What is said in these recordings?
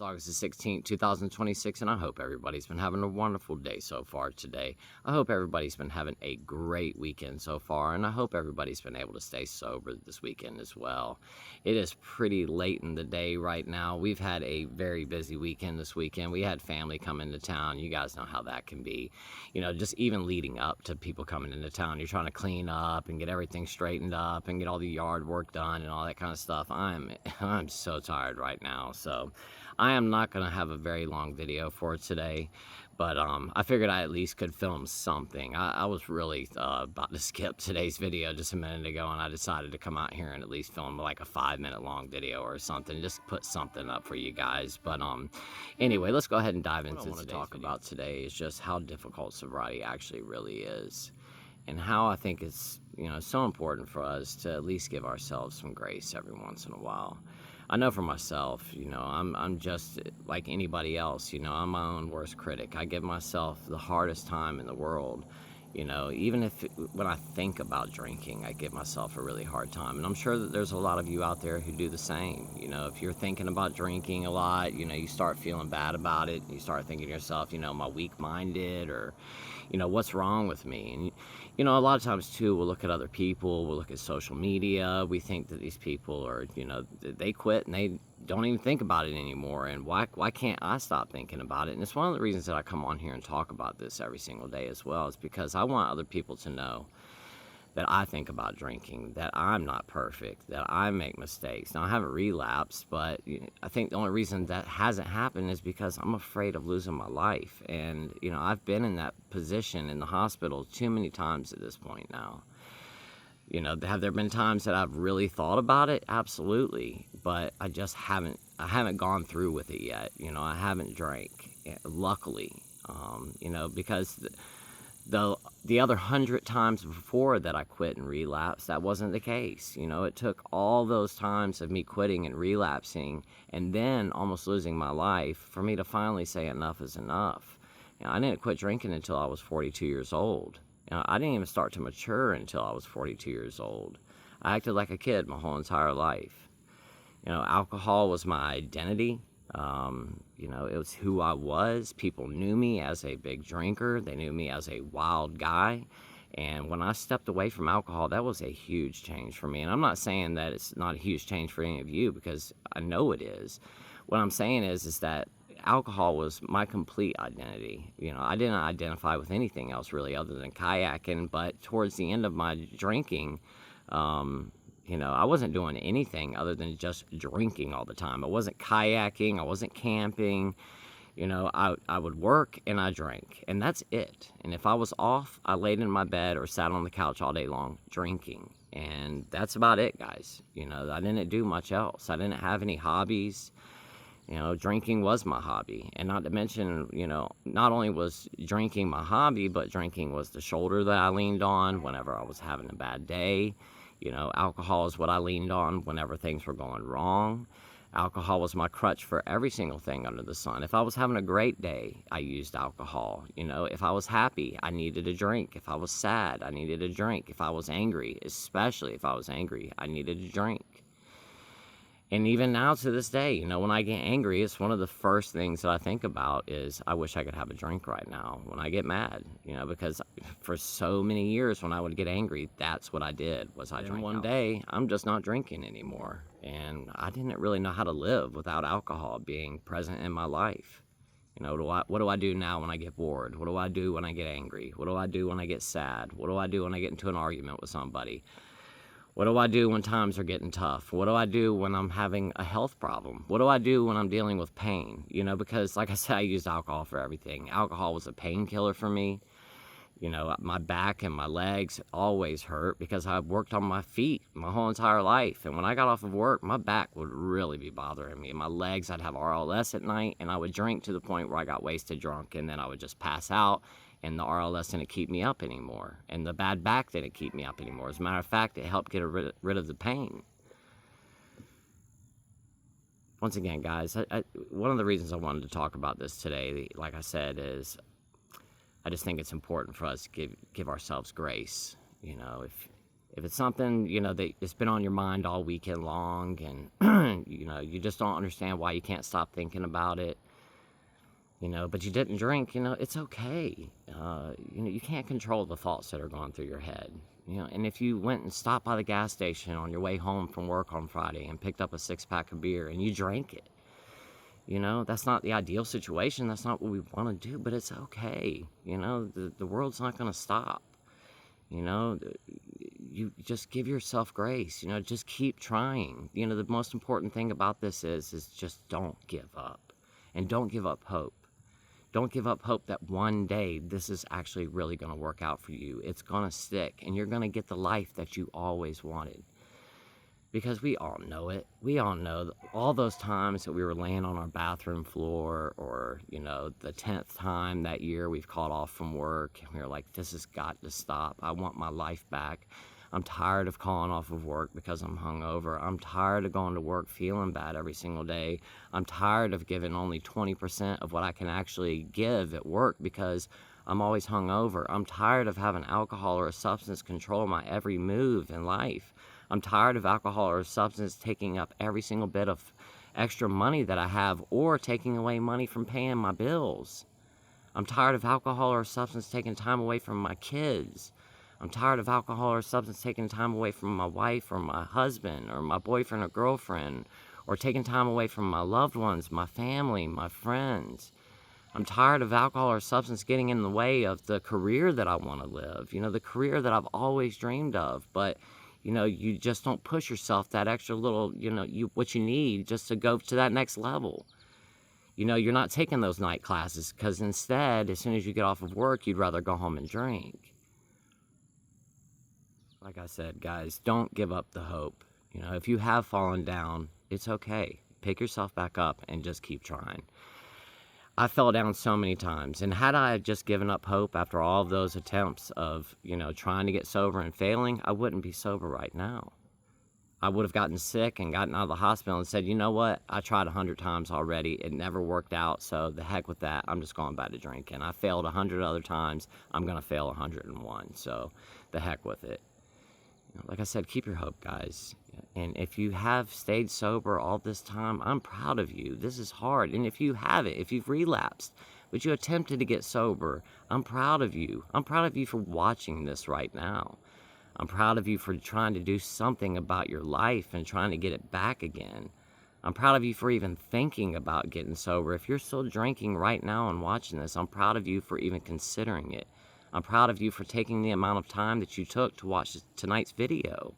August the 16th, 2026, and I hope everybody's been having a wonderful day so far today. I hope everybody's been having a great weekend so far, and I hope everybody's been able to stay sober this weekend as well. It is pretty late in the day right now. We've had a very busy weekend this weekend. We had family come into town. You guys know how that can be. You know, just even leading up to people coming into town, you're trying to clean up and get everything straightened up and get all the yard work done and all that kind of stuff. I'm so tired right now, so I am not going to have a very long video for today, but I figured I at least could film something. I was really about to skip today's video just a minute ago, and I decided to come out here and at least film like a 5-minute long video or something, just put something up for you guys. But anyway, let's go ahead and dive into what I talk about today is just how difficult sobriety actually really is, and how I think it's, you know, so important for us to at least give ourselves some grace every once in a while. I know for myself, you know, I'm just like anybody else, you know, I'm my own worst critic. I give myself the hardest time in the world, you know, even if when I think about drinking, I give myself a really hard time. And I'm sure that there's a lot of you out there who do the same. You know, if you're thinking about drinking a lot, you know, you start feeling bad about it. You start thinking to yourself, you know, am I weak-minded, or, you know, what's wrong with me? And, you know, a lot of times too, we'll look at other people, we'll look at social media, we think that these people are, you know, they quit and they don't even think about it anymore, and why can't I stop thinking about it? And it's one of the reasons that I come on here and talk about this every single day as well, is because I want other people to know that I think about drinking, that I'm not perfect, that I make mistakes. Now, I haven't relapsed, but I think the only reason that hasn't happened is because I'm afraid of losing my life. And, you know, I've been in that position in the hospital too many times at this point now. You know, have there been times that I've really thought about it? Absolutely. But I just haven't gone through with it yet. You know, I haven't drank, luckily, you know, because the other 100 times before that I quit and relapsed, that wasn't the case. You know, it took all those times of me quitting and relapsing and then almost losing my life for me to finally say enough is enough. You know, I didn't quit drinking until I was 42 years old. You know, I didn't even start to mature until I was 42 years old. I acted like a kid my whole entire life. You know, alcohol was my identity. You know, it was who I was. People knew me as a big drinker. They knew me as a wild guy. And when I stepped away from alcohol, that was a huge change for me. And I'm not saying that it's not a huge change for any of you, because I know it is. What I'm saying is that alcohol was my complete identity. You know, I didn't identify with anything else really other than kayaking, but towards the end of my drinking, you know, I wasn't doing anything other than just drinking all the time. I wasn't kayaking, I wasn't camping. You know, I would work and I drank, and that's it. And if I was off, I laid in my bed or sat on the couch all day long drinking. And that's about it, guys. You know, I didn't do much else. I didn't have any hobbies. You know, drinking was my hobby. And not to mention, you know, not only was drinking my hobby, but drinking was the shoulder that I leaned on whenever I was having a bad day. You know, alcohol is what I leaned on whenever things were going wrong. Alcohol was my crutch for every single thing under the sun. If I was having a great day, I used alcohol. You know, if I was happy, I needed a drink. If I was sad, I needed a drink. If I was angry, especially if I was angry, I needed a drink. And even now to this day, you know, when I get angry, it's one of the first things that I think about is I wish I could have a drink right now when I get mad, you know, because for so many years when I would get angry, that's what I did, was I drank. One day, I'm just not drinking anymore. And I didn't really know how to live without alcohol being present in my life. You know, what do I do now when I get bored? What do I do when I get angry? What do I do when I get sad? What do I do when I get into an argument with somebody? What do I do when times are getting tough? What do I do when I'm having a health problem? What do I do when I'm dealing with pain? You know, because like I said, I used alcohol for everything. Alcohol was a painkiller for me. You know, my back and my legs always hurt because I worked on my feet my whole entire life. And when I got off of work, my back would really be bothering me. My legs, I'd have RLS at night, and I would drink to the point where I got wasted drunk, and then I would just pass out. And the RLS didn't keep me up anymore. And the bad back didn't keep me up anymore. As a matter of fact, it helped get rid of the pain. once again, guys, one of the reasons I wanted to talk about this today, like I said, is I just think it's important for us to give ourselves grace. You know, if it's something, you know, that it's been on your mind all weekend long, and you know, you just don't understand why you can't stop thinking about it, you know, but you didn't drink, you know, it's okay. You know, you can't control the thoughts that are going through your head. You know, and if you went and stopped by the gas station on your way home from work on Friday and picked up a 6-pack of beer and you drank it, you know, that's not the ideal situation. That's not what we want to do, but it's okay. You know, the world's not going to stop. You know, you just give yourself grace. You know, just keep trying. You know, the most important thing about this is just don't give up. And don't give up hope. Don't give up hope that one day this is actually really going to work out for you. It's going to stick, and you're going to get the life that you always wanted. Because we all know it. We all know all those times that we were laying on our bathroom floor, or, you know, the 10th time that year we've called off from work, and we were like, this has got to stop. I want my life back. I'm tired of calling off of work because I'm hungover. I'm tired of going to work feeling bad every single day. I'm tired of giving only 20% of what I can actually give at work because I'm always hungover. I'm tired of having alcohol or a substance control my every move in life. I'm tired of alcohol or a substance taking up every single bit of extra money that I have, or taking away money from paying my bills. I'm tired of alcohol or substance taking time away from my kids. I'm tired of alcohol or substance taking time away from my wife or my husband or my boyfriend or girlfriend, or taking time away from my loved ones, my family, my friends. I'm tired of alcohol or substance getting in the way of the career that I want to live, you know, the career that I've always dreamed of. But, you know, you just don't push yourself that extra little, you know, what you need just to go to that next level. You know, you're not taking those night classes because instead, as soon as you get off of work, you'd rather go home and drink. Like I said, guys, don't give up the hope. You know, if you have fallen down, it's okay. Pick yourself back up and just keep trying. I fell down so many times, and had I just given up hope after all of those attempts of, you know, trying to get sober and failing, I wouldn't be sober right now. I would have gotten sick and gotten out of the hospital and said, you know what, I tried 100 times already. It never worked out, so the heck with that. I'm just going back to drinking. I failed 100 other times. I'm going to fail 101, so the heck with it. You know, like I said, keep your hope, guys. And if you have stayed sober all this time, I'm proud of you. This is hard. And if you haven't, if you've relapsed, but you attempted to get sober, I'm proud of you. I'm proud of you for watching this right now. I'm proud of you for trying to do something about your life and trying to get it back again. I'm proud of you for even thinking about getting sober. If you're still drinking right now and watching this, I'm proud of you for even considering it. I'm proud of you for taking the amount of time that you took to watch tonight's video,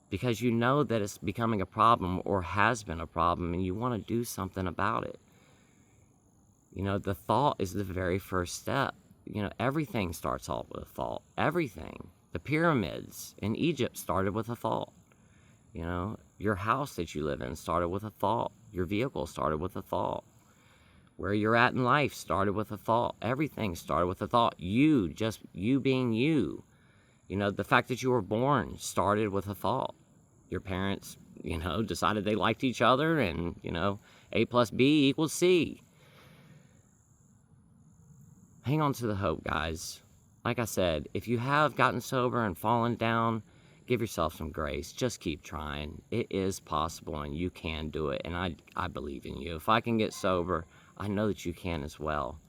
because you know that it's becoming a problem or has been a problem, and you want to do something about it. You know, the thought is the very first step. You know, everything starts off with a thought. Everything. The pyramids in Egypt started with a thought. You know, your house that you live in started with a thought. Your vehicle started with a thought. Where you're at in life started with a thought. Everything started with a thought. You, just you being you. You know, the fact that you were born started with a thought. Your parents, you know, decided they liked each other, and, you know, A plus B equals C. Hang on to the hope, guys. Like I said, if you have gotten sober and fallen down, give yourself some grace. Just keep trying. It is possible, and you can do it, and I believe in you. If I can get sober, I know that you can as well.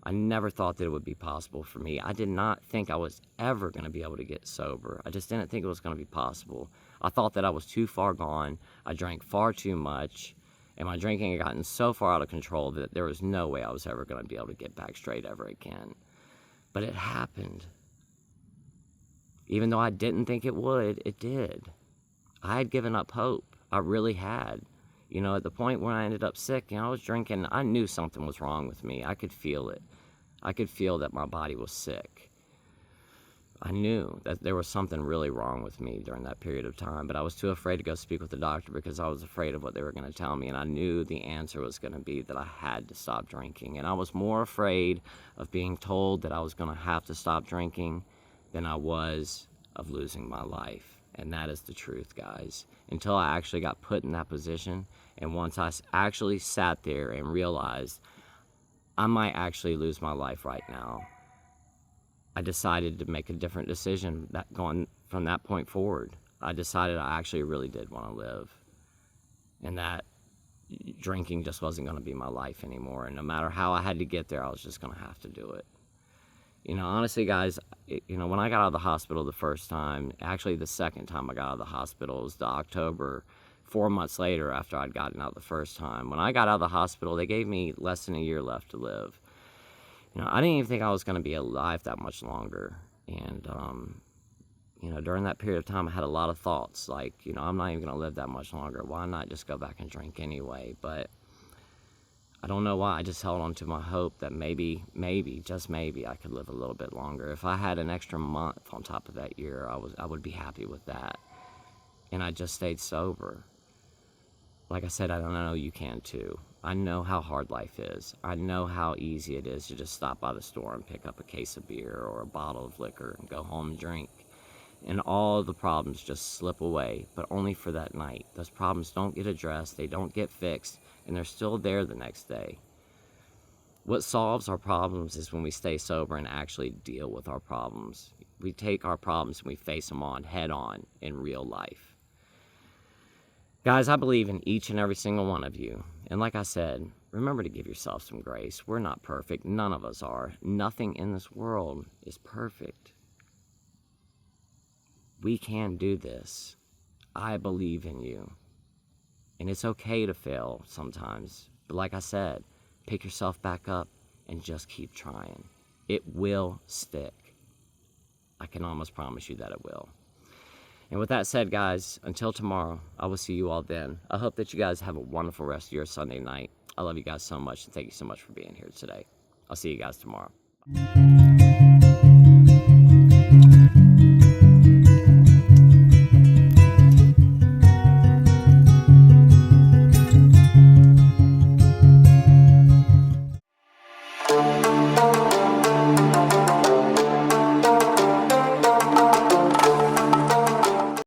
I never thought that it would be possible for me. I did not think I was ever going to be able to get sober. I just didn't think it was going to be possible. I thought that I was too far gone. I drank far too much, and my drinking had gotten so far out of control that there was no way I was ever going to be able to get back straight ever again. But it happened. Even though I didn't think it would, it did. I had given up hope. I really had. You know, at the point where I ended up sick, you know, I was drinking. I knew something was wrong with me. I could feel it. I could feel that my body was sick. I knew that there was something really wrong with me during that period of time, but I was too afraid to go speak with the doctor because I was afraid of what they were going to tell me, and I knew the answer was going to be that I had to stop drinking. And I was more afraid of being told that I was going to have to stop drinking than I was of losing my life. And that is the truth, guys. Until I actually got put in that position, and once I actually sat there and realized I might actually lose my life right now, I decided to make a different decision that going from that point forward. I decided I actually really did want to live, and that drinking just wasn't going to be my life anymore. And no matter how I had to get there, I was just going to have to do it. You know, honestly, guys, when I got out of the hospital the first time, actually the second time I got out of the hospital was the October, 4 months later after I'd gotten out the first time. When I got out of the hospital, they gave me less than a year left to live. You know, I didn't even think I was going to be alive that much longer. And, during that period of time, I had a lot of thoughts like, I'm not even going to live that much longer. Why not just go back and drink anyway? But I don't know why. I just held on to my hope that maybe, just maybe, I could live a little bit longer. If I had an extra month on top of that year, I would be happy with that. And I just stayed sober. Like I said, I don't know you can too. I know how hard life is. I know how easy it is to just stop by the store and pick up a case of beer or a bottle of liquor and go home and drink. And all the problems just slip away, but only for that night. Those problems don't get addressed, they don't get fixed, and they're still there the next day. What solves our problems is when we stay sober and actually deal with our problems. We take our problems and we face them on head on in real life. Guys, I believe in each and every single one of you. And like I said, remember to give yourself some grace. We're not perfect. None of us are. Nothing in this world is perfect. We can do this. I believe in you. And it's okay to fail sometimes. But like I said, pick yourself back up and just keep trying. It will stick. I can almost promise you that it will. And with that said, guys, until tomorrow, I will see you all then. I hope that you guys have a wonderful rest of your Sunday night. I love you guys so much, and thank you so much for being here today. I'll see you guys tomorrow.